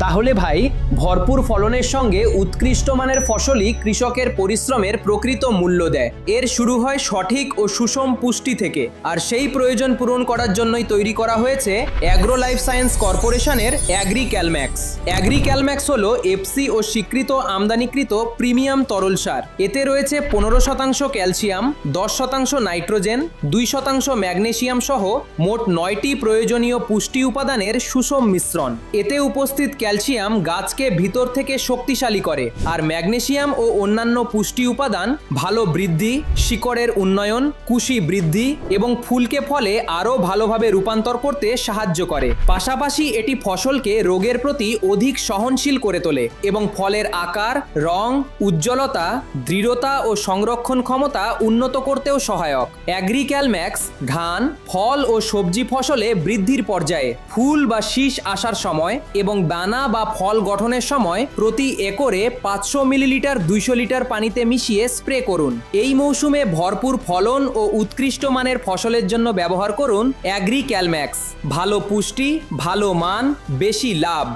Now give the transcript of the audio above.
তাহলে ভাই, ভরপুর ফলনের সঙ্গে উৎকৃষ্ট মানের ফসলই কৃষকের পরিশ্রমের প্রকৃত মূল্য দেয়। এর শুরু হয় সঠিক ও সুষম পুষ্টি থেকে, আর সেই প্রয়োজন পূরণ করার জন্যই তৈরি করা হয়েছে অ্যাগ্রো লাইফ সায়েন্স কর্পোরেশনের অ্যাগ্রিক্যালম্যাক্স। অ্যাগ্রিক্যালম্যাক্স হলো এফসি ও স্বীকৃত আমদানিকৃত প্রিমিয়াম তরল সার। এতে রয়েছে 15% ক্যালসিয়াম, 10% নাইট্রোজেন, 2% ম্যাগনেসিয়াম সহ মোট 9টি প্রয়োজনীয় পুষ্টি উপাদানের সুষম মিশ্রণ। এতে উপস্থিত ক্যালসিয়াম গাছকে ভিতর থেকে শক্তিশালী করে, আর ম্যাগনেসিয়াম ও অন্যান্য পুষ্টি উপাদান ভালো বৃদ্ধি, শিকড়ের উন্নয়ন, কুশি বৃদ্ধি এবং ফুলকে ফলে আরও ভালোভাবে রূপান্তর করতে সাহায্য করে। পাশাপাশি এটি ফসলকে রোগের প্রতি অধিক সহনশীল করে তোলে এবং ফলের আকার, রং, উজ্জ্বলতা, দৃঢ়তা ও সংরক্ষণ ক্ষমতা উন্নত করতেও সহায়ক। অ্যাগ্রিক্যালম্যাক্স ধান, ফল ও সবজি ফসলে বৃদ্ধির পর্যায়ে, ফুল বা শীষ আসার সময় এবং দানা বা ফল গঠনের সময় প্রতি একরে 500 মিলিলিটার 200 লিটার পানিতে মিশিয়ে স্প্রে করুন। এই মৌসুমে ভরপুর ফলন ও উৎকৃষ্ট মানের ফসলের জন্য ব্যবহার করুন অ্যাগ্রিক্যালম্যাক্স। ভালো পুষ্টি, ভালো মান, বেশি লাভ।